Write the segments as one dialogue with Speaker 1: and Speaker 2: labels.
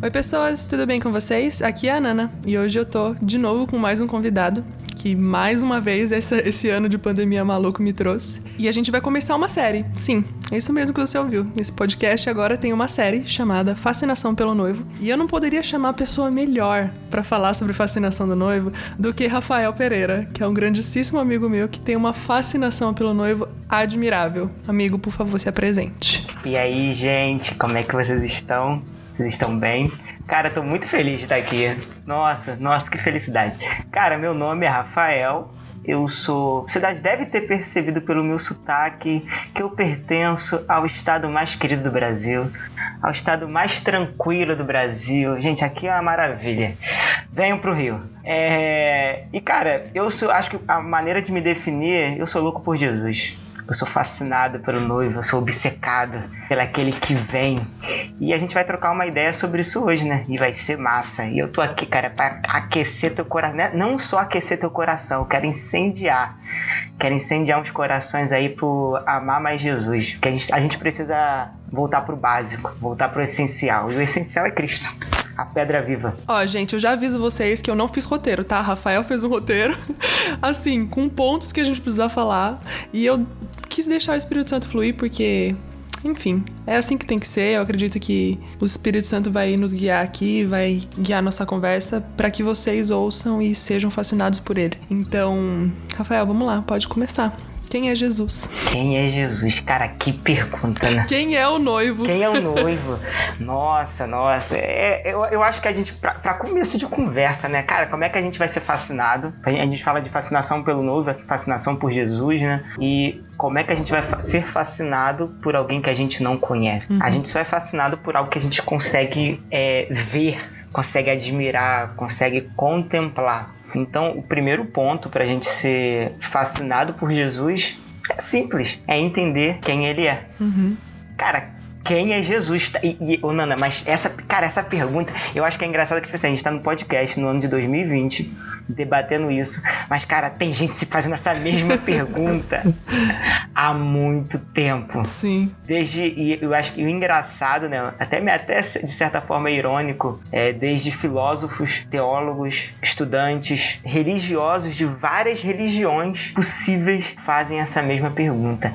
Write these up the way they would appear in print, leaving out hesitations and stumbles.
Speaker 1: Oi pessoas, tudo bem com vocês? Aqui é a Nana e hoje eu tô de novo com mais um convidado que mais uma vez esse ano de pandemia maluco me trouxe. E a gente vai começar uma série, sim, é isso mesmo que você ouviu. Esse podcast agora tem uma série chamada Fascinação pelo Noivo. E eu não poderia chamar a pessoa melhor pra falar sobre fascinação do noivo do que Rafael Pereira, que é um grandíssimo amigo meu que tem uma fascinação pelo noivo admirável. Amigo, por favor, se apresente.
Speaker 2: E aí, gente, como é que vocês estão? Vocês estão bem? Cara, tô muito feliz de estar aqui. Nossa, que felicidade. Cara, meu nome é Rafael. Você deve ter percebido pelo meu sotaque que eu pertenço ao estado mais querido do Brasil, ao estado mais tranquilo do Brasil. Gente, aqui é uma maravilha. Venham pro Rio. E cara, acho que a maneira de me definir, eu sou louco por Jesus. Eu sou fascinado pelo noivo, eu sou obcecado pelo aquele que vem. E a gente vai trocar uma ideia sobre isso hoje, né? E vai ser massa. E eu tô aqui, cara, pra aquecer teu coração. Não só aquecer teu coração, eu quero incendiar. Quero incendiar uns corações aí pro amar mais Jesus. Porque a gente precisa voltar pro básico, voltar pro essencial. E o essencial é Cristo. A pedra viva.
Speaker 1: Ó, gente, eu já aviso vocês que eu não fiz roteiro, tá? Rafael fez um roteiro, assim, com pontos que a gente precisa falar. E eu quis deixar o Espírito Santo fluir porque, enfim, é assim que tem que ser. Eu acredito que o Espírito Santo vai nos guiar aqui, vai guiar nossa conversa para que vocês ouçam e sejam fascinados por ele. Então, Rafael, vamos lá, pode começar. Quem é Jesus?
Speaker 2: Quem é Jesus? Cara, que pergunta, né?
Speaker 1: Quem é o noivo?
Speaker 2: Quem é o noivo? Nossa. Eu acho que a gente, pra começo de conversa, né? Cara, como é que a gente vai ser fascinado? A gente fala de fascinação pelo noivo, essa fascinação por Jesus, né? E como é que a gente vai ser fascinado por alguém que a gente não conhece? A gente só é fascinado por algo que a gente consegue ver, consegue admirar, consegue contemplar. Então, o primeiro ponto para a gente ser fascinado por Jesus é simples, é entender quem ele é. Cara, quem é Jesus? Nana, mas essa pergunta, eu acho que é engraçado que a gente tá no podcast no ano de 2020, debatendo isso, mas, cara, tem gente se fazendo essa mesma pergunta há muito tempo.
Speaker 1: Sim.
Speaker 2: E eu acho que o engraçado, né, até de certa forma irônico, desde filósofos, teólogos, estudantes, religiosos de várias religiões possíveis fazem essa mesma pergunta.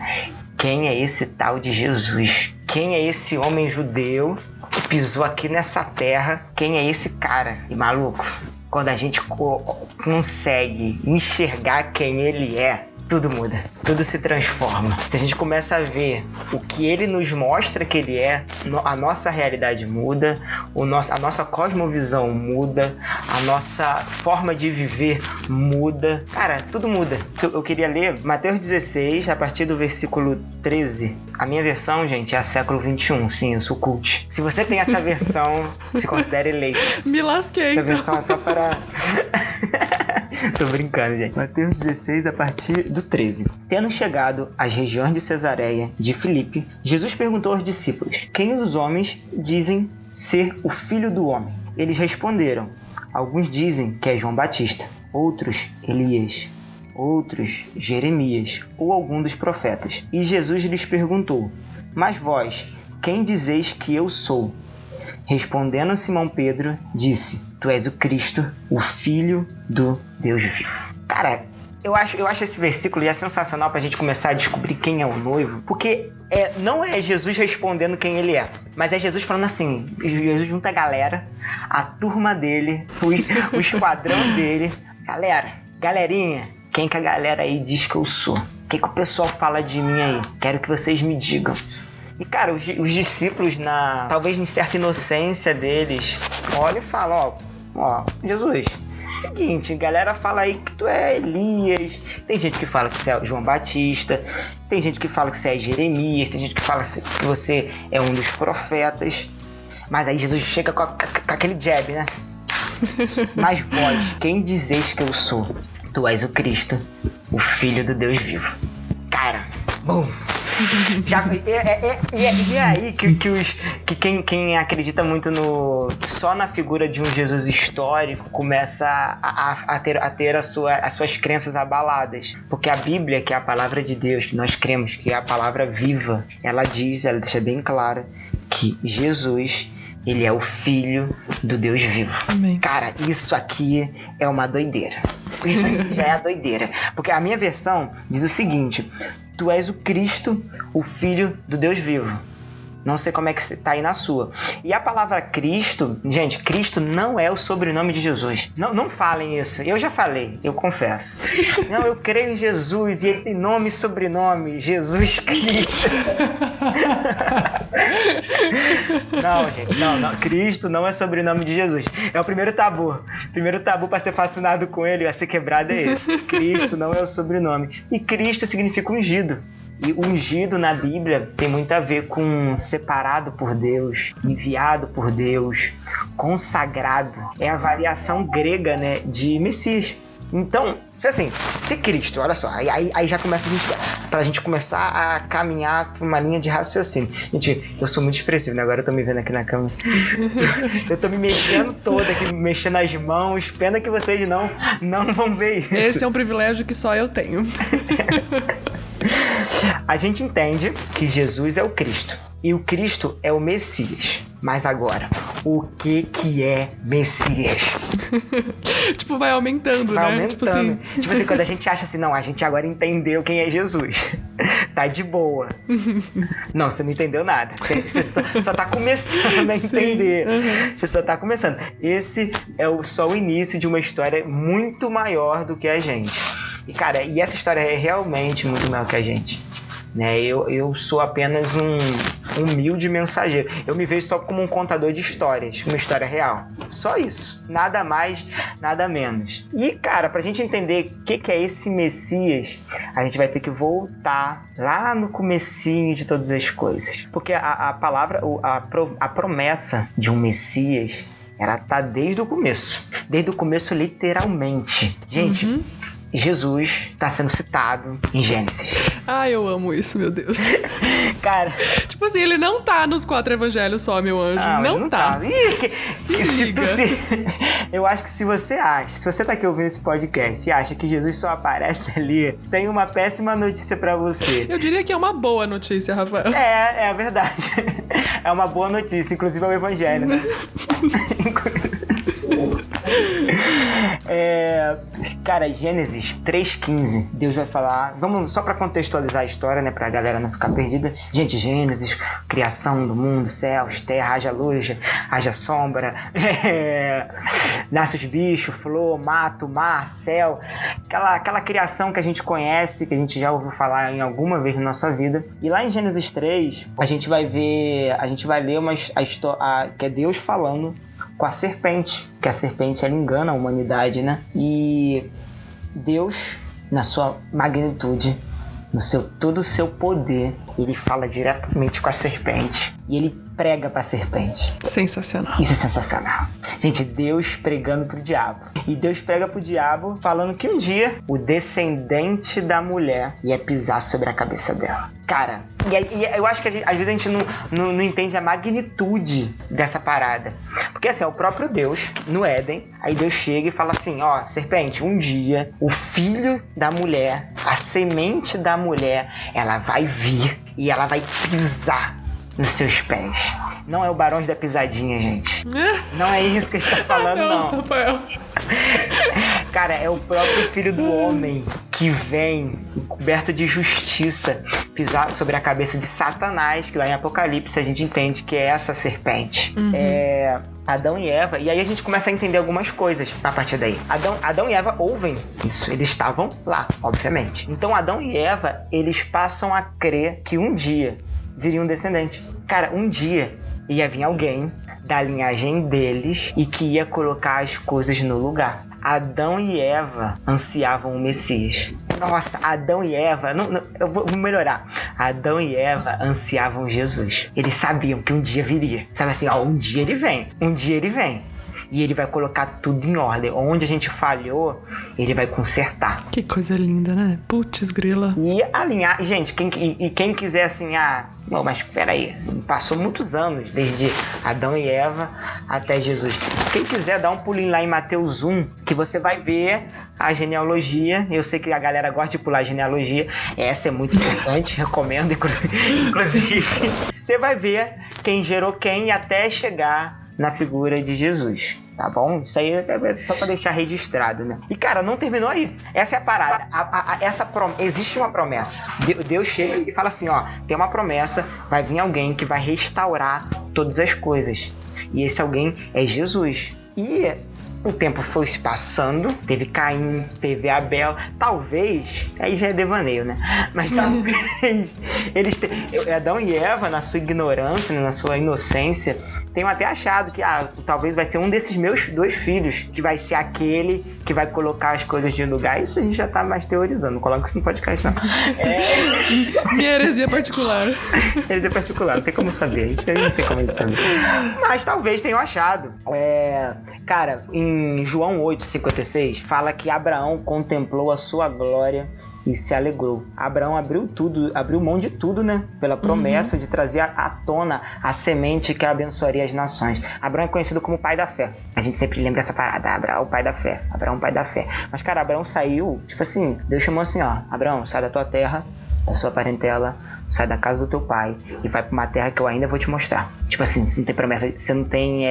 Speaker 2: Quem é esse tal de Jesus? Quem é esse homem judeu que pisou aqui nessa terra? Quem é esse cara? E maluco, quando a gente consegue enxergar quem ele é, tudo muda, tudo se transforma. Se a gente começa a ver o que ele nos mostra que ele é, a nossa realidade muda, a nossa cosmovisão muda, a nossa forma de viver muda. Cara, tudo muda. Eu queria ler Mateus 16, a partir do versículo 13. A minha versão, gente, é a século 21. Sim, eu sou cult. Se você tem essa versão, se considere eleito.
Speaker 1: Me lasquei,
Speaker 2: essa
Speaker 1: então.
Speaker 2: Versão é só para... Tô brincando, gente. Mateus 16, a partir do 13. Tendo chegado às regiões de Cesareia de Filipe, Jesus perguntou aos discípulos: quem os homens dizem ser o Filho do Homem? Eles responderam: alguns dizem que é João Batista, outros Elias, outros Jeremias ou algum dos profetas. E Jesus lhes perguntou: mas vós, quem dizeis que eu sou? Respondendo Simão Pedro, disse: tu és o Cristo, o Filho do Deus vivo. Cara, eu acho esse versículo sensacional pra gente começar a descobrir quem é o noivo, porque não é Jesus respondendo quem ele é, mas é Jesus falando assim. Jesus junta a galera, a turma dele, o esquadrão dele. Galerinha, quem que a galera aí diz que eu sou? O que o pessoal fala de mim aí? Quero que vocês me digam. E, cara, os discípulos, talvez em certa inocência deles, olham e falam: ó, Jesus, seguinte, a galera fala aí que tu é Elias, tem gente que fala que você é João Batista, tem gente que fala que você é Jeremias, tem gente que fala que você é um dos profetas. Mas aí Jesus chega com aquele jab, né? Mas vós, quem dizeis que eu sou? Tu és o Cristo, o Filho do Deus vivo. Cara, bum! E é aí que quem acredita muito só na figura de um Jesus histórico começa a ter as suas crenças abaladas. Porque a Bíblia, que é a palavra de Deus, que nós cremos que é a palavra viva, ela deixa bem claro que Jesus Ele é o Filho do Deus vivo.
Speaker 1: Amém.
Speaker 2: Cara, isso aqui é uma doideira. Isso aqui já é a doideira. Porque a minha versão diz o seguinte: tu és o Cristo, o Filho do Deus vivo. Não sei como é que tá aí na sua. E a palavra Cristo, gente, Cristo não é o sobrenome de Jesus. Não falem isso. Eu já falei, eu confesso. Não, eu creio em Jesus e ele tem nome e sobrenome. Jesus Cristo. Não, gente, não. Cristo não é sobrenome de Jesus. É o primeiro tabu. O primeiro tabu para ser fascinado com ele, vai ser quebrado é esse. Cristo não é o sobrenome. E Cristo significa ungido. E ungido na Bíblia tem muito a ver com separado por Deus, enviado por Deus, consagrado. É a variação grega, né, de Messias. Então, assim, se Cristo, olha só, aí já começa pra gente começar a caminhar por uma linha de raciocínio. Gente, eu sou muito expressivo, né? Agora eu tô me vendo aqui na câmera. Eu tô me mexendo toda aqui, mexendo as mãos. Pena que vocês não vão ver isso.
Speaker 1: Esse é um privilégio que só eu tenho.
Speaker 2: A gente entende que Jesus é o Cristo e o Cristo é o Messias. Mas agora, o que é Messias?
Speaker 1: Tipo, vai aumentando,
Speaker 2: vai
Speaker 1: né?
Speaker 2: Aumentando. Tipo assim, quando a gente acha assim, não, a gente agora entendeu quem é Jesus. Tá de boa. Não, você não entendeu nada. Você só tá começando a entender. Você só tá começando. Esse é só o início de uma história muito maior do que a gente. E, cara, essa história é realmente muito maior que a gente. Né? Eu sou apenas um humilde mensageiro. Eu me vejo só como um contador de histórias, uma história real. Só isso. Nada mais, nada menos. E, cara, pra gente entender o que é esse Messias, a gente vai ter que voltar lá no comecinho de todas as coisas. Porque a palavra, a promessa de um Messias, ela tá desde o começo. Desde o começo, literalmente. Gente... Jesus está sendo citado em Gênesis.
Speaker 1: Ah, eu amo isso, meu Deus.
Speaker 2: Cara...
Speaker 1: Tipo assim, ele não tá nos 4 evangelhos só, meu anjo. Não tá.
Speaker 2: Eu acho que se você tá aqui ouvindo esse podcast e acha que Jesus só aparece ali, tem uma péssima notícia pra você.
Speaker 1: Eu diria que é uma boa notícia, Rafael.
Speaker 2: É a verdade. É uma boa notícia, inclusive é o evangelho, né? Cara, Gênesis 3:15, Deus vai falar, vamos só pra contextualizar a história, né, pra galera não ficar perdida. Gente, Gênesis, criação do mundo, céus, terra, haja luz, haja sombra, nasce os bichos, flor, mato, mar, céu, aquela criação que a gente conhece, que a gente já ouviu falar em alguma vez na nossa vida. E lá em Gênesis 3, a gente vai ler a história que é Deus falando com a serpente, que a serpente ela engana a humanidade, né? E Deus, na sua magnitude, todo o seu poder, ele fala diretamente com a serpente e ele prega pra serpente.
Speaker 1: Sensacional.
Speaker 2: Isso é sensacional. Gente, Deus pregando pro diabo. E Deus prega pro diabo falando que um dia o descendente da mulher ia pisar sobre a cabeça dela. Cara, e eu acho que às vezes a gente não entende a magnitude dessa parada. Porque assim, é o próprio Deus, no Éden, aí Deus chega e fala assim, ó, serpente, um dia o filho da mulher, a semente da mulher, ela vai vir e ela vai pisar nos seus pés. Não é o Barões da Pisadinha, gente. Não é isso que a gente tá falando, não.
Speaker 1: Rafael.
Speaker 2: Cara, é o próprio Filho do Homem que vem, coberto de justiça, pisar sobre a cabeça de Satanás, que lá em Apocalipse a gente entende que é essa serpente. Adão e Eva, e aí a gente começa a entender algumas coisas a partir daí. Adão e Eva ouvem isso, eles estavam lá, obviamente. Então Adão e Eva, eles passam a crer que um dia viria um descendente. Cara, um dia ia vir alguém da linhagem deles e que ia colocar as coisas no lugar. Adão e Eva ansiavam o Messias. Nossa, Adão e Eva... eu vou melhorar. Adão e Eva ansiavam Jesus. Eles sabiam que um dia viria. Sabe assim, ó, um dia ele vem. Um dia ele vem. E ele vai colocar tudo em ordem. Onde a gente falhou, ele vai consertar.
Speaker 1: Que coisa linda, né? Putz, grila.
Speaker 2: E alinhar... Gente, quem quiser assim... Não, mas peraí. Passou muitos anos, desde Adão e Eva até Jesus. Quem quiser, dá um pulinho lá em Mateus 1, que você vai ver a genealogia. Eu sei que a galera gosta de pular a genealogia. Essa é muito importante, recomendo, inclusive. Você vai ver quem gerou quem, até chegar na figura de Jesus. Tá bom? Isso aí é só pra deixar registrado, né? E, cara, não terminou aí. Essa é a parada. Existe uma promessa. Deus chega e fala assim, ó, tem uma promessa, vai vir alguém que vai restaurar todas as coisas. E esse alguém é Jesus. E o tempo foi se passando, teve Caim, teve Abel, talvez, aí já é devaneio, né? Mas talvez Adão e Eva, na sua ignorância, né, na sua inocência, tenham até achado que talvez vai ser um desses meus 2 filhos que vai ser aquele que vai colocar as coisas de lugar. Isso a gente já tá mais teorizando, não coloca isso no podcast, não.
Speaker 1: Minha heresia particular.
Speaker 2: Heresia particular, não tem como saber, a gente não tem como saber. Mas talvez tenham achado. Cara, em João 8,56, fala que Abraão contemplou a sua glória e se alegrou. Abraão abriu mão de tudo, né? Pela promessa de trazer à tona a semente que abençoaria as nações. Abraão é conhecido como o pai da fé. A gente sempre lembra essa parada, Abraão, o pai da fé. Abraão, pai da fé. Mas, cara, Abraão saiu, tipo assim, Deus chamou assim, ó, Abraão, sai da tua terra, da sua parentela, sai da casa do teu pai e vai pra uma terra que eu ainda vou te mostrar. Tipo assim, você não tem promessa, você não tem...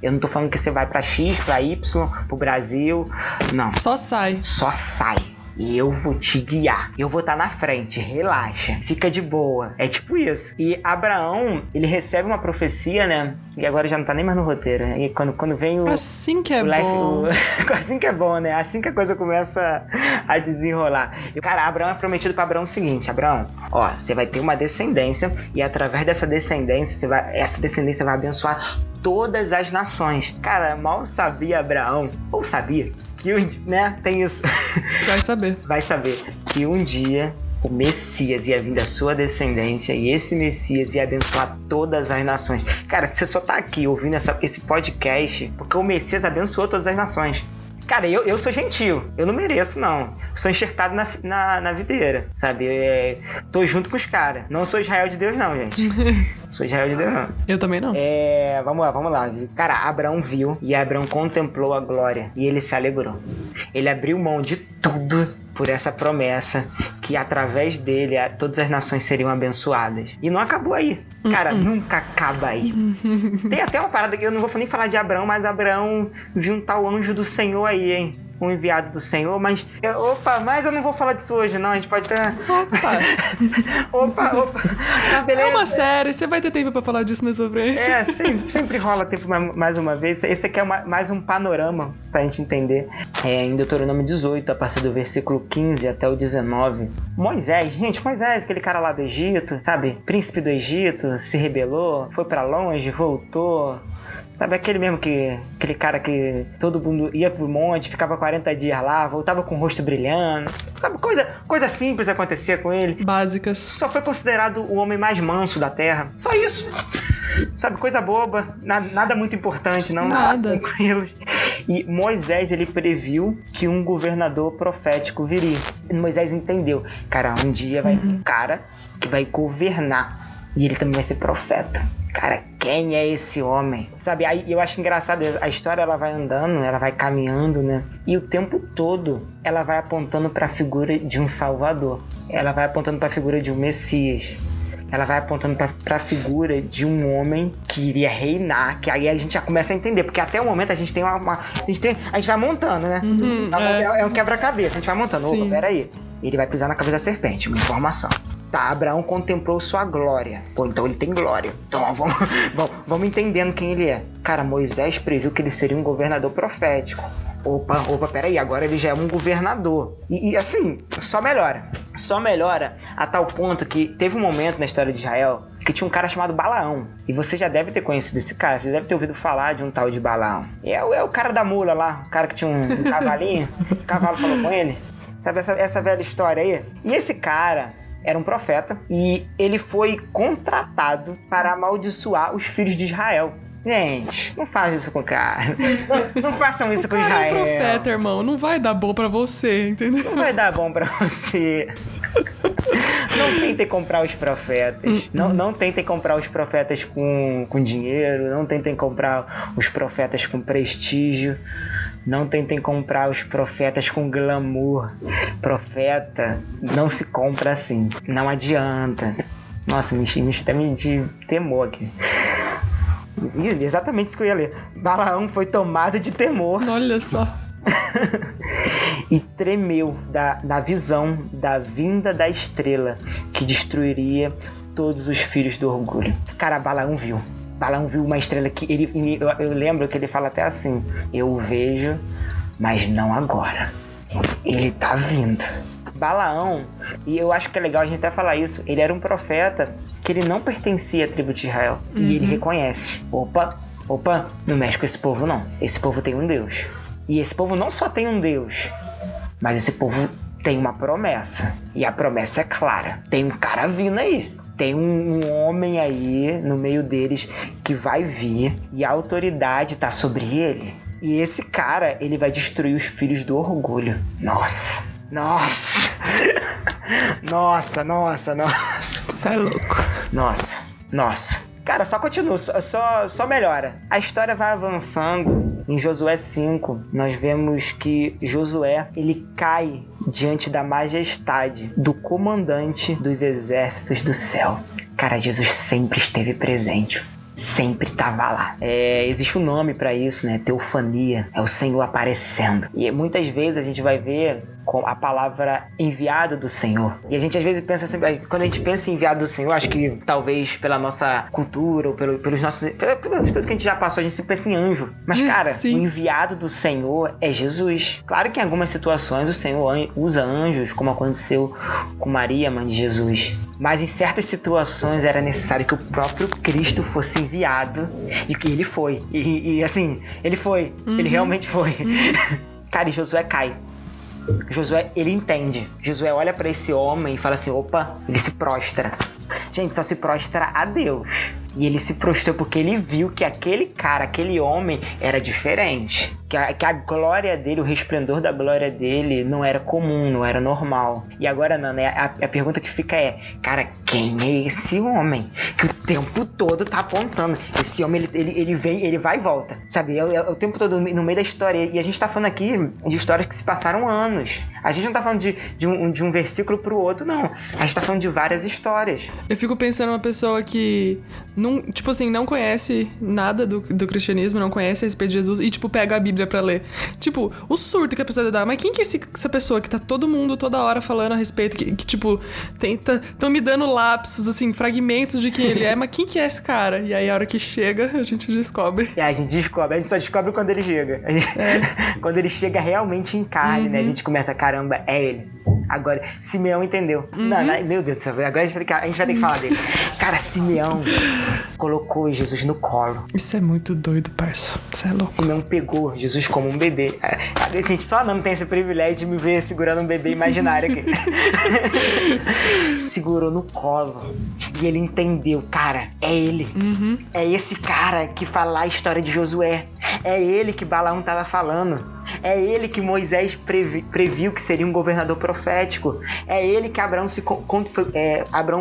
Speaker 2: Eu não tô falando que você vai pra X, pra Y, pro Brasil, não.
Speaker 1: Só sai.
Speaker 2: Só sai. E eu vou te guiar. Eu vou estar na frente. Relaxa. Fica de boa. É tipo isso. E Abraão, ele recebe uma profecia, né? E agora já não tá nem mais no roteiro. E quando vem o...
Speaker 1: Assim que é bom.
Speaker 2: Assim que é bom, né? Assim que a coisa começa a desenrolar. E o cara, Abraão é prometido pra Abraão o seguinte. Abraão, ó, você vai ter uma descendência. E através dessa descendência, essa descendência vai abençoar todas as nações. Cara, mal sabia Abraão. Ou sabia... que, né, tem isso.
Speaker 1: Vai saber
Speaker 2: que um dia o Messias ia vir da sua descendência e esse Messias ia abençoar todas as nações. Cara, você só tá aqui ouvindo esse podcast porque o Messias abençoou todas as nações. Cara, eu sou gentil, eu não mereço, não. Sou enxertado na videira, sabe? Tô junto com os caras. Não sou Israel de Deus, não, gente. Sou Israel de Deus, não.
Speaker 1: Eu também não.
Speaker 2: Vamos lá. Cara, Abraão viu e Abraão contemplou a glória e ele se alegrou. Ele abriu mão de tudo por essa promessa que através dele todas as nações seriam abençoadas. E não acabou aí. Cara, nunca acaba aí. Tem até uma parada que eu não vou nem falar de Abraão, mas Abraão viu um tal anjo do Senhor aí, hein? Um enviado do Senhor, mas... mas eu não vou falar disso hoje, não. A gente pode ter... Opa. Ah, beleza.
Speaker 1: É uma série, você vai ter tempo pra falar disso mais pra frente.
Speaker 2: Sempre rola tempo mais uma vez. Esse aqui é mais um panorama pra gente entender. Em Deuteronômio 18, a partir do versículo 15 até o 19. Moisés, aquele cara lá do Egito, sabe? Príncipe do Egito, se rebelou, foi pra longe, voltou... Sabe aquele cara que todo mundo ia pro monte, ficava 40 dias lá, voltava com o rosto brilhando. Sabe, coisa simples acontecia com ele.
Speaker 1: Básicas.
Speaker 2: Só foi considerado o homem mais manso da terra. Só isso. Sabe, coisa boba, nada muito importante, não.
Speaker 1: Nada.
Speaker 2: Tranquilo. E Moisés, ele previu que um governador profético viria. E Moisés entendeu. Cara, um dia vai vir um cara que vai governar. E ele também vai ser profeta. Cara, quem é esse homem? Sabe, aí eu acho engraçado, a história ela vai andando, ela vai caminhando, né? E o tempo todo ela vai apontando para a figura de um Salvador. Ela vai apontando para a figura de um Messias. Ela vai apontando para a figura de um homem que iria reinar, que aí a gente já começa a entender, porque até o momento a gente tem a gente vai montando, né? É um quebra-cabeça, a gente vai montando.
Speaker 1: Sim.
Speaker 2: Opa, peraí. Ele vai pisar na cabeça da serpente, uma informação. Tá, Abraão contemplou sua glória. Pô, então ele tem glória. Então vamos entendendo quem ele é. Cara, Moisés previu que ele seria um governador profético. Opa, peraí, agora ele já é um governador. E assim, só melhora. Só melhora a tal ponto que teve um momento na história de Israel que tinha um cara chamado Balaão. E você já deve ter conhecido esse cara, você deve ter ouvido falar de um tal de Balaão. É o cara da mula lá, o cara que tinha um cavalinho, o cavalo falou com ele. Sabe essa velha história aí? E esse cara... era um profeta e ele foi contratado para amaldiçoar os filhos de Israel. Gente, não faz isso com o cara. Não façam isso com Israel.
Speaker 1: É um profeta, irmão. Não vai dar bom pra você, entendeu?
Speaker 2: Não vai dar bom pra você. Não tentem comprar os profetas. Não tentem comprar os profetas com dinheiro. Não tentem comprar os profetas com prestígio. Não tentem comprar os profetas com glamour. Profeta não se compra assim. Não adianta. Nossa, me enche até de temor aqui. Exatamente isso que eu ia ler. Balaão foi tomado de temor.
Speaker 1: Olha só.
Speaker 2: E tremeu na visão da vinda da estrela que destruiria todos os filhos do orgulho. Cara, Balaão viu uma estrela que eu lembro que ele fala até assim: eu o vejo, mas não agora. Ele tá vindo. Balaão, e eu acho que é legal a gente até falar isso, ele era um profeta que ele não pertencia à tribo de Israel. E ele reconhece: opa, não mexe com esse povo não. Esse povo tem um Deus. E esse povo não só tem um Deus, mas esse povo tem uma promessa. E a promessa é clara. Tem um cara vindo aí. Tem um homem aí no meio deles que vai vir e a autoridade tá sobre ele. E esse cara, ele vai destruir os filhos do orgulho. Nossa.
Speaker 1: Isso é louco.
Speaker 2: Nossa. Cara, só continua, só melhora. A história vai avançando. Em Josué 5, nós vemos que Josué, ele cai diante da majestade do comandante dos exércitos do céu. Cara, Jesus sempre esteve presente. Sempre estava lá. Existe um nome para isso, né? Teofania. É o Senhor aparecendo. E muitas vezes a gente vai ver com a palavra enviado do Senhor. E a gente às vezes pensa sempre, quando a gente pensa em enviado do Senhor, acho que talvez pela nossa cultura ou pelas coisas que a gente já passou, a gente se pensa em anjo. Mas cara, o enviado do Senhor é Jesus. Claro que em algumas situações o Senhor usa anjos, como aconteceu com Maria, mãe de Jesus. Mas em certas situações era necessário que o próprio Cristo fosse enviado, e que ele foi. E assim, ele foi. Ele realmente foi. Cara, e Josué cai. Josué, ele entende. Josué olha pra esse homem e fala assim: opa, ele se prostra. Gente, só se prostra a Deus. E ele se prostrou porque ele viu que aquele cara, aquele homem era diferente. Que a glória dele, o resplendor da glória dele não era comum, não era normal. E agora, Nana, a pergunta que fica é: cara, quem é esse homem que o tempo todo tá apontando? Esse homem, ele vem, ele vai e volta, sabe? O tempo todo no meio da história. E a gente tá falando aqui de histórias que se passaram anos. A gente não tá falando de um versículo pro outro, não. A gente tá falando de várias histórias.
Speaker 1: Eu fico pensando uma pessoa que não conhece nada do cristianismo, não conhece a respeito de Jesus e, pega a Bíblia pra ler. O surto que a pessoa dá. Mas quem que é essa pessoa que tá todo mundo toda hora falando a respeito, que tão me dando lapsos, assim, fragmentos de quem ele é, mas quem que é esse cara? E aí, a hora que chega, a gente descobre.
Speaker 2: A gente só descobre quando ele chega. Quando ele chega realmente em carne, né? A gente começa, caramba, é ele. Agora, Simeão entendeu. Não, meu Deus do céu, agora a gente vai ter que falar dele. Cara, Simeão colocou Jesus no colo.
Speaker 1: Isso é muito doido, parça. Isso é louco.
Speaker 2: Simeão pegou Jesus como um bebê. A gente só não tem esse privilégio de me ver segurando um bebê imaginário aqui. Segurou no colo. E ele entendeu, cara, é ele. É esse cara que fala a história de Josué. É ele que Balaão tava falando. É ele que Moisés previu que seria um governador profético. É ele que Abraão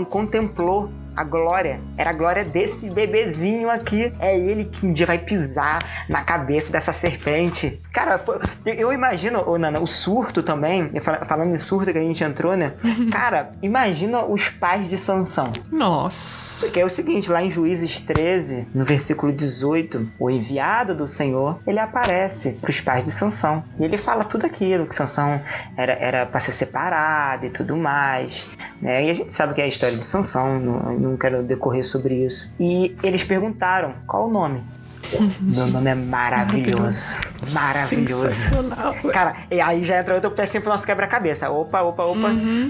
Speaker 2: contemplou a glória. Era a glória desse bebezinho aqui. É ele que um dia vai pisar na cabeça dessa serpente. Cara, eu imagino, Nana, o surto também, falando em surto que a gente entrou, né? Cara, imagina os pais de Sansão.
Speaker 1: Nossa.
Speaker 2: Porque é o seguinte, lá em Juízes 13, no versículo 18, o enviado do Senhor, ele aparece para os pais de Sansão. E ele fala tudo aquilo, que Sansão era para ser separado e tudo mais, né? E a gente sabe que é a história de Sansão, não quero decorrer sobre isso. E eles perguntaram, qual o nome? Meu nome é maravilhoso.
Speaker 1: Sensacional.
Speaker 2: Cara, e aí já entra outra pecinha pro nosso quebra-cabeça. Opa.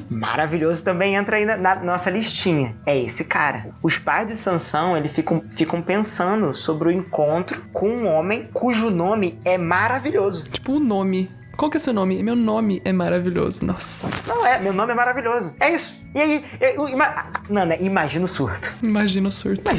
Speaker 2: Maravilhoso também entra aí na nossa listinha. É esse cara. Os pais de Sansão, eles ficam pensando sobre o encontro com um homem cujo nome é maravilhoso.
Speaker 1: O nome. Qual que é seu nome? Meu nome é maravilhoso. Nossa.
Speaker 2: Não, meu nome é maravilhoso. É isso. E aí, Nana, imagina o surto.
Speaker 1: Imagina o surto.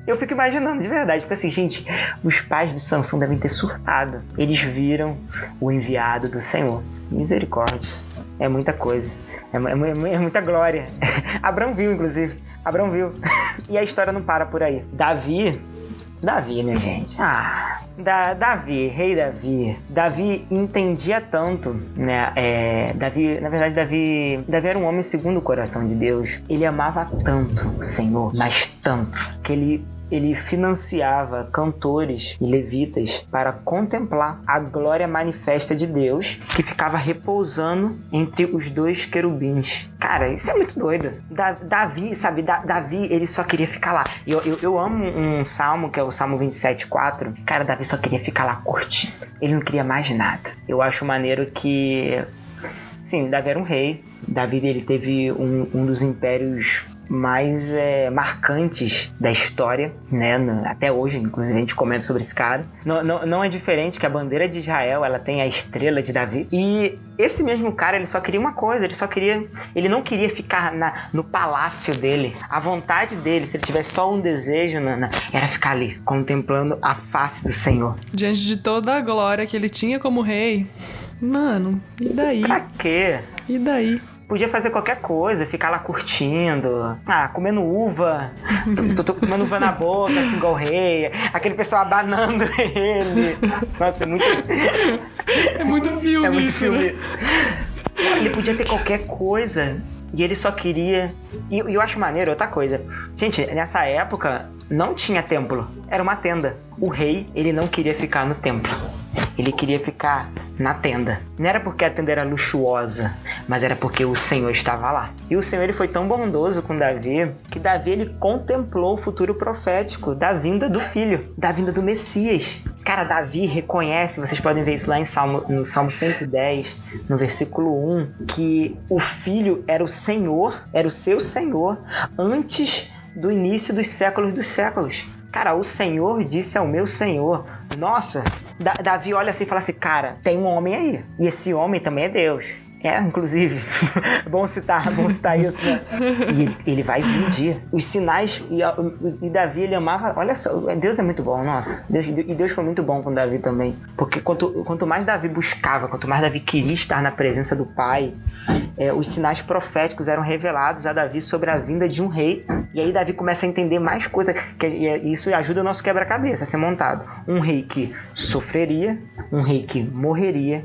Speaker 2: Eu fico imaginando, de verdade. Assim, gente, os pais de Sansão devem ter surtado. Eles viram o enviado do Senhor. Misericórdia. É muita coisa. É muita glória. Abraão viu, inclusive. E a história não para por aí. Davi, né, gente? Rei Davi. Davi entendia tanto, né? Davi era um homem segundo o coração de Deus. Ele amava tanto o Senhor, mas tanto, que ele ele financiava cantores e levitas para contemplar a glória manifesta de Deus que ficava repousando entre os dois querubins. Cara, isso é muito doido. Davi, sabe? Davi, ele só queria ficar lá. Eu amo um salmo, que é o Salmo 27:4. Cara, Davi só queria ficar lá curtindo. Ele não queria mais nada. Eu acho maneiro que... Sim, Davi era um rei. Davi, ele teve um dos impérios mais marcantes da história, né? Até hoje, inclusive, a gente comenta sobre esse cara. Não é diferente que a bandeira de Israel, ela tem a estrela de Davi. E esse mesmo cara, ele só queria uma coisa, ele não queria ficar no palácio dele. A vontade dele, se ele tivesse só um desejo, era ficar ali, contemplando a face do Senhor.
Speaker 1: Diante de toda a glória que ele tinha como rei, mano, e daí?
Speaker 2: Pra quê?
Speaker 1: E daí?
Speaker 2: Podia fazer qualquer coisa, ficar lá curtindo, comendo uva, tô comendo uva na boca, assim, igual o rei, aquele pessoal abanando ele. Nossa, é muito...
Speaker 1: É muito filme.
Speaker 2: É muito
Speaker 1: isso,
Speaker 2: filme.
Speaker 1: né?
Speaker 2: Ele podia ter qualquer coisa e ele só queria... E eu acho maneiro outra coisa. Gente, nessa época não tinha templo, era uma tenda. O rei, ele não queria ficar no templo. Ele queria ficar na tenda. Não era porque a tenda era luxuosa, mas era porque o Senhor estava lá. E o Senhor, ele foi tão bondoso com Davi, que Davi, ele contemplou o futuro profético da vinda do filho, da vinda do Messias. Cara, Davi reconhece, vocês podem ver isso lá no Salmo 110, no versículo 1, que o filho era o Senhor, era o seu Senhor, antes do início dos séculos. Cara, o Senhor disse ao meu Senhor. Nossa, Davi olha assim e fala assim, cara, tem um homem aí. E esse homem também é Deus. Inclusive, bom citar isso, né? E ele vai vir um dia. Os sinais, e Davi, ele amava, olha só, Deus é muito bom, nossa. Deus foi muito bom com Davi também. Porque quanto mais Davi buscava, quanto mais Davi queria estar na presença do Pai, os sinais proféticos eram revelados a Davi sobre a vinda de um rei. E aí Davi começa a entender mais coisas, e isso ajuda o nosso quebra-cabeça a ser montado. Um rei que sofreria, um rei que morreria,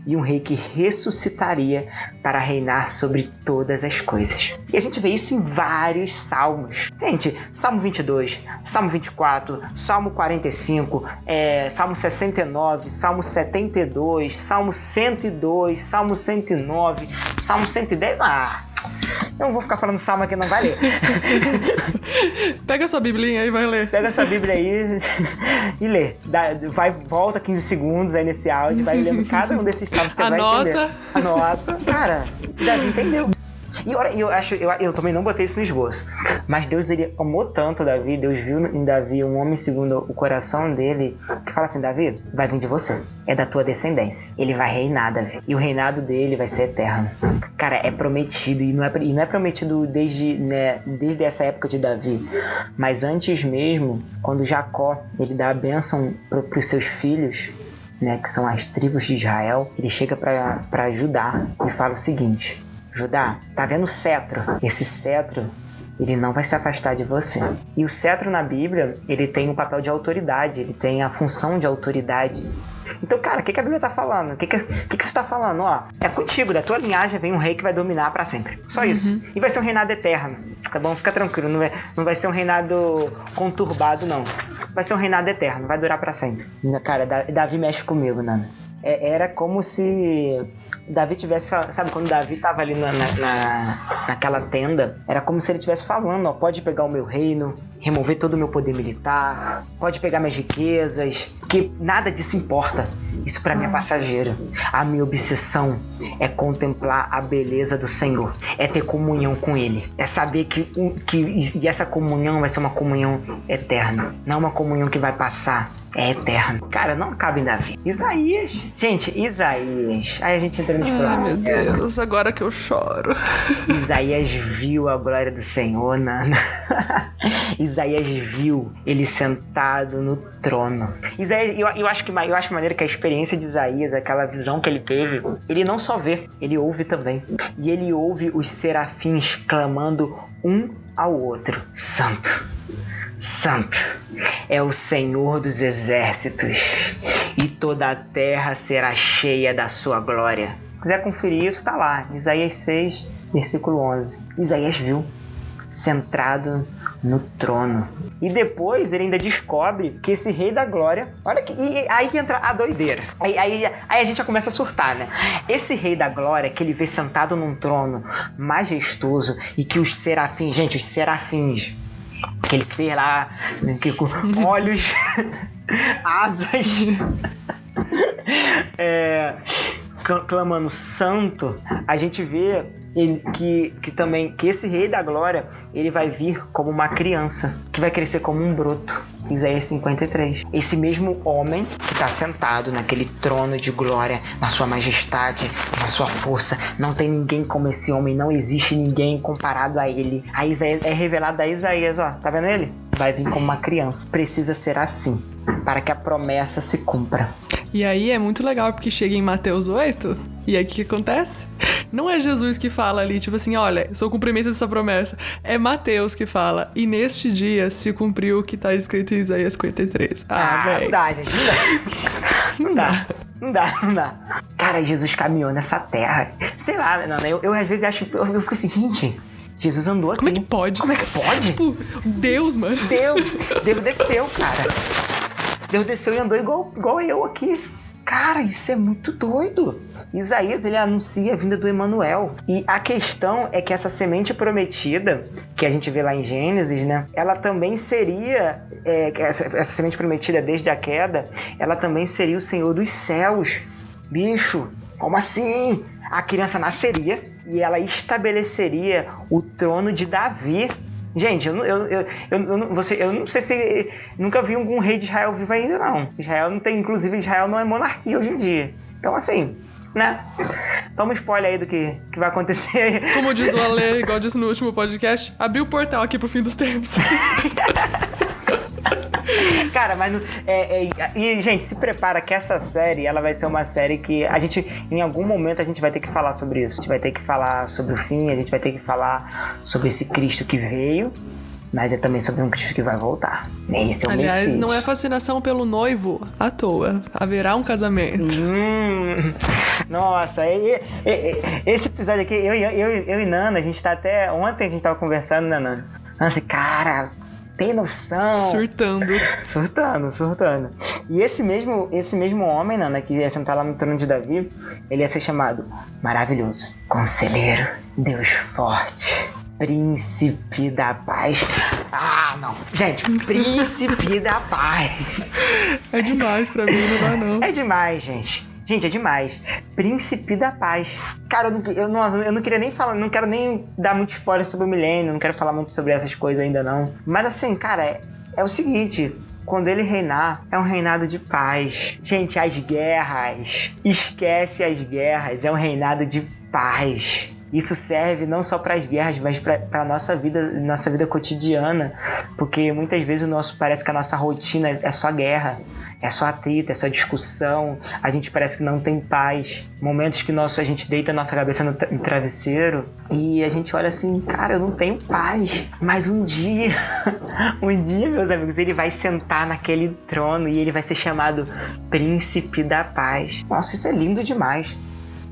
Speaker 2: e um rei que ressuscitaria para reinar sobre todas as coisas. E a gente vê isso em vários salmos. Gente, Salmo 22, Salmo 24, Salmo 45, Salmo 69, Salmo 72, Salmo 102, Salmo 109, Salmo 110... eu não vou ficar falando salmo aqui, não vai ler.
Speaker 1: Pega sua biblinha aí e vai ler.
Speaker 2: Pega sua bíblia aí e lê. Volta 15 segundos aí nesse áudio, vai lendo cada um desses salmos, você vai entender. Anota. Cara, Davi entendeu. E eu também não botei isso no esboço, mas Deus, ele amou tanto Davi, Deus viu em Davi um homem segundo o coração dele, que fala assim, Davi, vai vir de você, é da tua descendência, ele vai reinar, Davi, e o reinado dele vai ser eterno. Cara, é prometido, e não é prometido desde essa época de Davi, mas antes mesmo, quando Jacó, ele dá a bênção para os seus filhos, né, que são as tribos de Israel, ele chega para Judá e fala o seguinte: Judá, tá vendo o cetro? Esse cetro, ele não vai se afastar de você. E o cetro na Bíblia, ele tem um papel de autoridade, ele tem a função de autoridade. Então, cara, o que a Bíblia tá falando? O que isso tá falando? Ó, é contigo, da tua linhagem vem um rei que vai dominar pra sempre. Só isso. E vai ser um reinado eterno, tá bom? Fica tranquilo, não vai ser um reinado conturbado, não. Vai ser um reinado eterno, vai durar pra sempre. Cara, Davi mexe comigo, Nana. Era como se Davi tivesse, sabe, quando Davi tava ali naquela tenda, era como se ele estivesse falando, ó, pode pegar o meu reino, remover todo o meu poder militar, pode pegar minhas riquezas, que nada disso importa. Isso pra mim é passageiro. A minha obsessão é contemplar a beleza do Senhor, é ter comunhão com Ele, é saber que essa comunhão vai ser uma comunhão eterna, não uma comunhão que vai passar, é eterno. Cara, não acaba em Davi. Isaías. Gente, Isaías. Aí a gente entra nos
Speaker 1: próximos. Ai, meu Deus, agora que eu choro.
Speaker 2: Isaías viu a glória do Senhor, Nana. Isaías viu ele sentado no trono. Isaías, eu acho maneiro que a experiência de Isaías, aquela visão que ele teve, ele não só vê, ele ouve também. E ele ouve os serafins clamando um ao outro: Santo, Santo é o Senhor dos exércitos, e toda a terra será cheia da sua glória. Se quiser conferir isso, tá lá, Isaías 6, versículo 11. Isaías viu, centrado no trono. E depois ele ainda descobre que esse rei da glória... Olha que... E aí que entra a doideira. Aí a gente já começa a surtar, né? Esse rei da glória que ele vê sentado num trono majestoso e que os serafins... Gente, os serafins... Aquele ser lá, que com olhos, asas, clamando santo, a gente vê que esse rei da glória, ele vai vir como uma criança, que vai crescer como um broto. Isaías 53. Esse mesmo homem que está sentado naquele trono de glória, na sua majestade, na sua força, não tem ninguém como esse homem, não existe ninguém comparado a ele. A Isaías, é revelado a Isaías, ó, tá vendo ele? Vai vir como uma criança. Precisa ser assim, para que a promessa se cumpra.
Speaker 1: E aí é muito legal, porque chega em Mateus 8, e aí o que acontece? Não é Jesus que fala ali, tipo assim, olha, sou o cumprimento dessa promessa. É Mateus que fala, e neste dia se cumpriu o que tá escrito em Isaías 53. Velho.
Speaker 2: Não dá, gente, não dá. Cara, Jesus caminhou nessa terra. Sei lá, eu às vezes acho, eu fico assim, gente... Jesus andou aqui.
Speaker 1: Como é que pode?
Speaker 2: Como é que pode?
Speaker 1: Tipo, Deus, mano.
Speaker 2: Deus desceu, cara. Deus desceu e andou igual eu aqui. Cara, isso é muito doido. Isaías, ele anuncia a vinda do Emanuel. E a questão é que essa semente prometida, que a gente vê lá em Gênesis, né? Ela também seria... essa semente prometida desde a queda, ela também seria o Senhor dos céus. Bicho, como assim? A criança nasceria e ela estabeleceria o trono de Davi. Gente, eu não sei se... Nunca vi algum rei de Israel vivo ainda, não. Israel não tem... Inclusive, Israel não é monarquia hoje em dia. Então, assim, né? Toma um spoiler aí do que vai acontecer.
Speaker 1: Como diz o Ale, igual disse no último podcast, abriu o portal aqui pro fim dos tempos.
Speaker 2: Cara, mas... E, gente, se prepara que essa série, ela vai ser uma série que a gente, em algum momento, a gente vai ter que falar sobre isso. A gente vai ter que falar sobre o fim, a gente vai ter que falar sobre esse Cristo que veio, mas é também sobre um Cristo que vai voltar. Esse é o Messias.
Speaker 1: Aliás, não é fascinação pelo noivo à toa. Haverá um casamento.
Speaker 2: Nossa, esse episódio aqui, eu e Nana, a gente tá até... Ontem a gente tava conversando, né, Nana? Nossa, cara... Tem noção? Surtando. E esse mesmo homem, Nana, que ia sentar lá no trono de Davi, ele ia ser chamado Maravilhoso, Conselheiro, Deus Forte, Príncipe da Paz. Não. Gente, Príncipe da Paz.
Speaker 1: É demais pra mim, não dá não.
Speaker 2: É demais, gente. Gente, é demais. Príncipe da Paz. Cara, eu não queria nem falar, não quero nem dar muito spoiler sobre o milênio, não quero falar muito sobre essas coisas ainda não. Mas assim, cara, é o seguinte, quando ele reinar, é um reinado de paz. Gente, as guerras, esquece as guerras, é um reinado de paz. Isso serve não só para as guerras, mas para a nossa vida cotidiana, porque muitas vezes parece que a nossa rotina é só guerra. É só atrito, é só discussão, a gente parece que não tem paz. Momentos que a gente deita a nossa cabeça no travesseiro e a gente olha assim, cara, eu não tenho paz. Mas um dia, meus amigos, ele vai sentar naquele trono e ele vai ser chamado Príncipe da Paz. Nossa, isso é lindo demais.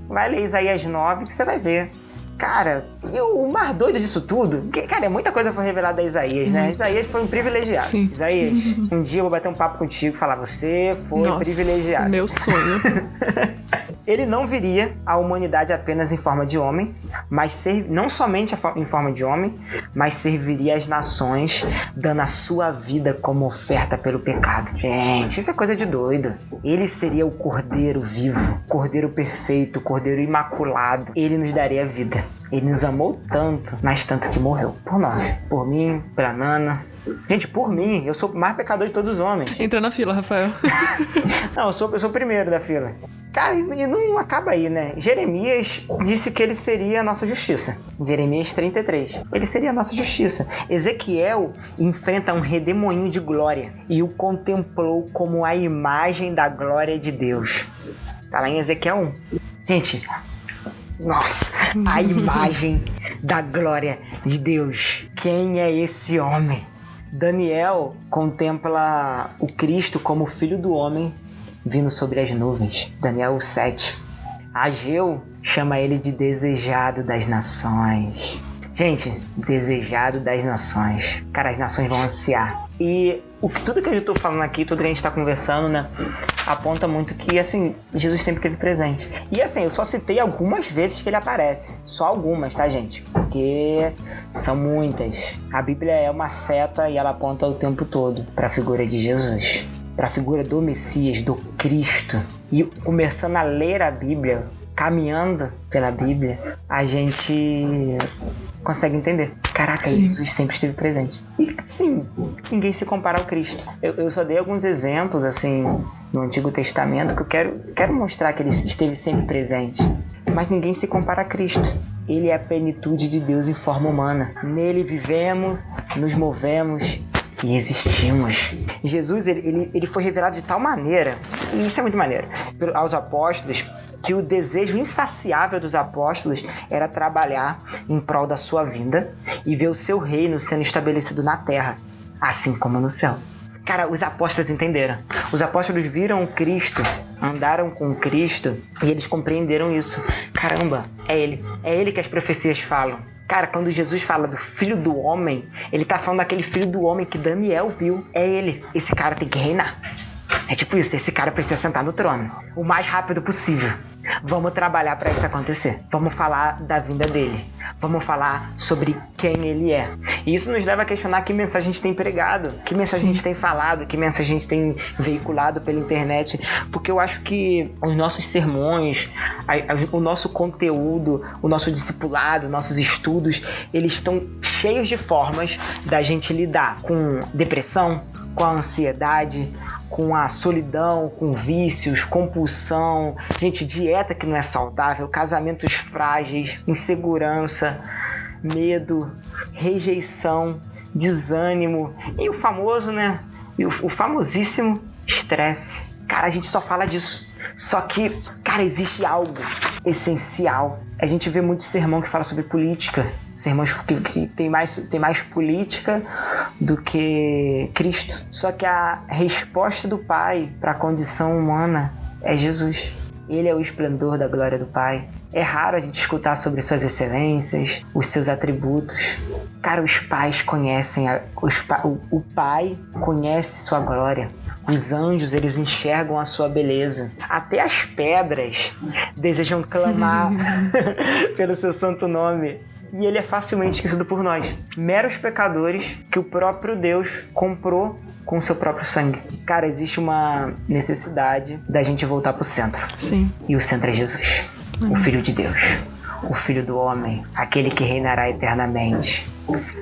Speaker 2: Vai ler Isaías 9 que você vai ver. Cara, e o mais doido disso tudo, cara, muita coisa foi revelada a Isaías, né? Isaías foi um privilegiado.
Speaker 1: Sim.
Speaker 2: Isaías, um dia eu vou bater um papo contigo e falar, você foi privilegiado.
Speaker 1: Meu sonho.
Speaker 2: Ele não viria à humanidade apenas em forma de homem, mas não somente em forma de homem, mas serviria às nações, dando a sua vida como oferta pelo pecado. Gente, isso é coisa de doido. Ele seria o Cordeiro vivo, Cordeiro perfeito, Cordeiro imaculado. Ele nos daria vida. Ele nos amou tanto, mas tanto que morreu. Por nós. Por mim, pela Nana. Gente, por mim, eu sou o mais pecador de todos os homens.
Speaker 1: Entra na fila, Rafael.
Speaker 2: Não, eu sou o primeiro da fila. Cara, e não acaba aí, né? Jeremias disse que ele seria a nossa justiça. Jeremias 33. Ele seria a nossa justiça. Ezequiel enfrenta um redemoinho de glória e o contemplou como a imagem da glória de Deus. Tá lá em Ezequiel 1. Gente, nossa, a imagem da glória de Deus. Quem é esse homem? Daniel contempla o Cristo como filho do homem vindo sobre as nuvens. Daniel 7. Ageu chama ele de desejado das nações. Gente, desejado das nações. Cara, as nações vão ansiar. E tudo que eu tô falando aqui, tudo que a gente tá conversando, né, aponta muito que, assim, Jesus sempre esteve presente. E, assim, eu só citei algumas vezes que ele aparece. Só algumas, tá, gente? Porque são muitas. A Bíblia é uma seta e ela aponta o tempo todo pra figura de Jesus. Pra figura do Messias, do Cristo. E começando a ler a Bíblia, caminhando pela Bíblia, a gente consegue entender. Caraca, sim, Jesus sempre esteve presente. E sim, ninguém se compara ao Cristo. Eu só dei alguns exemplos, assim, no Antigo Testamento, que eu quero mostrar que ele esteve sempre presente. Mas ninguém se compara a Cristo. Ele é a plenitude de Deus em forma humana. Nele vivemos, nos movemos e existimos. Jesus, ele foi revelado de tal maneira, e isso é muito maneiro, aos apóstolos, que o desejo insaciável dos apóstolos era trabalhar em prol da sua vinda e ver o seu reino sendo estabelecido na terra, assim como no céu. Cara, os apóstolos entenderam. Os apóstolos viram o Cristo, andaram com o Cristo e eles compreenderam isso. Caramba, é ele que as profecias falam. Cara, quando Jesus fala do Filho do Homem, ele tá falando daquele Filho do Homem que Daniel viu. É ele. Esse cara tem que reinar. É tipo isso, esse cara precisa sentar no trono o mais rápido possível. Vamos trabalhar para isso acontecer. Vamos falar da vinda dele. Vamos falar sobre quem ele é. E isso nos leva a questionar que mensagem a gente tem pregado, que mensagem a gente tem falado, que mensagem a gente tem veiculado pela internet. Porque eu acho que os nossos sermões, o nosso conteúdo, o nosso discipulado, nossos estudos, eles estão cheios de formas da gente lidar com depressão, com a ansiedade, com a solidão, com vícios, compulsão, gente, dieta que não é saudável, casamentos frágeis, insegurança, medo, rejeição, desânimo e o famoso, né? E o famosíssimo estresse. Cara, a gente só fala disso. Só que, cara, existe algo essencial. A gente vê muito sermão que fala sobre política. Sermões que tem mais política do que Cristo. Só que a resposta do Pai para a condição humana é Jesus. Ele é o esplendor da glória do Pai. É raro a gente escutar sobre suas excelências, os seus atributos. Cara, os pais conhecem, o Pai conhece sua glória. Os anjos, eles enxergam a sua beleza. Até as pedras desejam clamar pelo seu santo nome. E ele é facilmente esquecido por nós. Meros pecadores que o próprio Deus comprou com o seu próprio sangue. Cara, existe uma necessidade da gente voltar pro centro.
Speaker 1: Sim.
Speaker 2: E o centro é Jesus, o Filho de Deus, o Filho do Homem, aquele que reinará eternamente.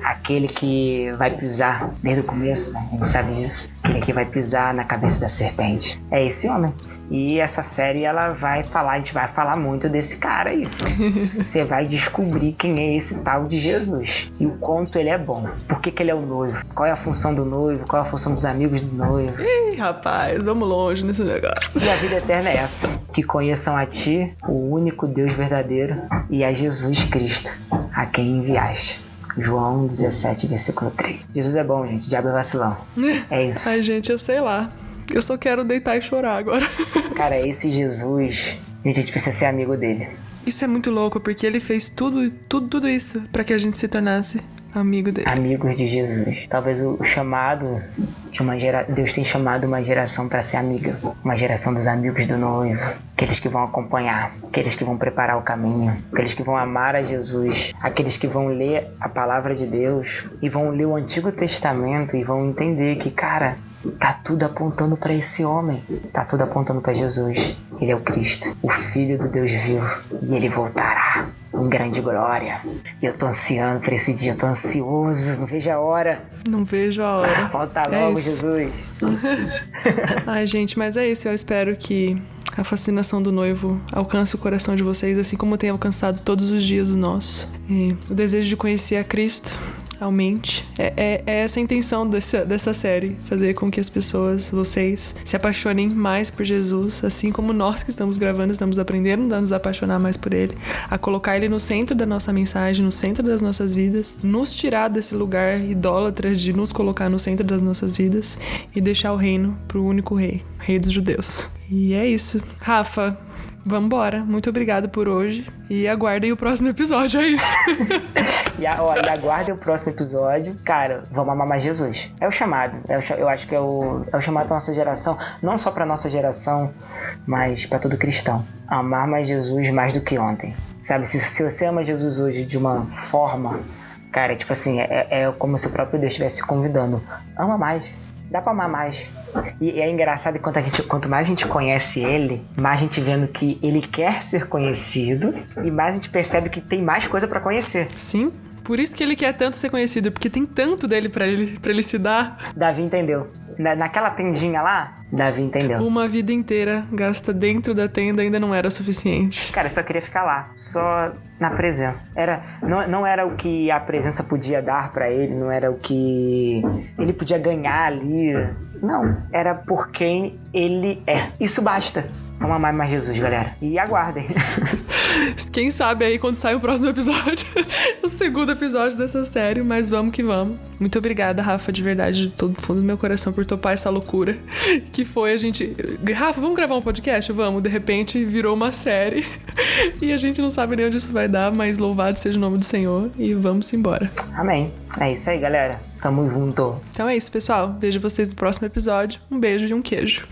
Speaker 2: Aquele que vai pisar desde o começo, né? A gente sabe disso. Aquele que vai pisar na cabeça da serpente. É esse homem. E essa série, ela vai falar, a gente vai falar muito desse cara aí. Você vai descobrir quem é esse tal de Jesus. E o quanto ele é bom. Por que ele é o noivo? Qual é a função do noivo? Qual é a função dos amigos do noivo?
Speaker 1: Ih, rapaz, vamos longe nesse negócio.
Speaker 2: E a vida eterna é essa. Que conheçam a ti, o único Deus verdadeiro, e a Jesus Cristo, a quem enviaste. João 17, versículo 3. Jesus é bom, gente. O diabo é vacilão. É isso.
Speaker 1: Ai, gente, eu sei lá. Eu só quero deitar e chorar agora.
Speaker 2: Cara, esse Jesus, a gente precisa ser amigo dele.
Speaker 1: Isso é muito louco, porque ele fez tudo isso pra que a gente se tornasse amigo dele.
Speaker 2: Amigos de Jesus. Talvez o chamado de uma geração... Deus tem chamado uma geração pra ser amiga. Uma geração dos amigos do noivo. Aqueles que vão acompanhar. Aqueles que vão preparar o caminho. Aqueles que vão amar a Jesus. Aqueles que vão ler a palavra de Deus. E vão ler o Antigo Testamento e vão entender que, cara, tá tudo apontando pra esse homem. Tá tudo apontando pra Jesus. Ele é o Cristo, o Filho do Deus vivo. E ele voltará em grande glória. E eu tô ansiando por esse dia. Eu tô ansioso. Não vejo a hora.
Speaker 1: Não vejo a hora.
Speaker 2: Volta logo, Jesus.
Speaker 1: Ai, gente, mas é isso. Eu espero que a fascinação do noivo alcance o coração de vocês, assim como tem alcançado todos os dias o nosso. E o desejo de conhecer a Cristo aumente. É essa a intenção dessa série, fazer com que as pessoas, vocês, se apaixonem mais por Jesus, assim como nós que estamos gravando, estamos aprendendo a nos apaixonar mais por Ele, a colocar Ele no centro da nossa mensagem, no centro das nossas vidas, nos tirar desse lugar idólatra de nos colocar no centro das nossas vidas e deixar o reino pro único rei dos judeus. E é isso. Rafa, vambora. Muito obrigada por hoje. E aguardem o próximo episódio, é isso.
Speaker 2: E aguardem o próximo episódio. Cara, vamos amar mais Jesus. É o chamado. Eu acho que é o chamado pra nossa geração. Não só pra nossa geração, mas pra todo cristão. Amar mais Jesus mais do que ontem. Sabe, se você ama Jesus hoje de uma forma... Cara, tipo assim, é como se o próprio Deus estivesse convidando. Ama mais. Dá pra amar mais. E é engraçado que quanto mais a gente conhece ele, mais a gente vendo que ele quer ser conhecido e mais a gente percebe que tem mais coisa pra conhecer.
Speaker 1: Sim, por isso que ele quer tanto ser conhecido, porque tem tanto dele pra ele se dar.
Speaker 2: Davi entendeu. Naquela tendinha lá, Davi entendeu.
Speaker 1: Uma vida inteira gasta dentro da tenda ainda não era suficiente.
Speaker 2: Cara, eu só queria ficar lá, só na presença. Não era o que a presença podia dar pra ele, não era o que ele podia ganhar ali. Não, era por quem ele é. Isso basta. Vamos amar mais Jesus, galera. E aguardem.
Speaker 1: Quem sabe aí quando sai o próximo episódio, o segundo episódio dessa série, mas vamos que vamos. Muito obrigada, Rafa, de verdade, de todo fundo do meu coração, por topar essa loucura que foi a gente... Rafa, vamos gravar um podcast? Vamos. De repente virou uma série e a gente não sabe nem onde isso vai dar, mas louvado seja o nome do Senhor e vamos embora.
Speaker 2: Amém. É isso aí, galera. Tamo junto.
Speaker 1: Então é isso, pessoal. Vejo vocês no próximo episódio. Um beijo e um queijo.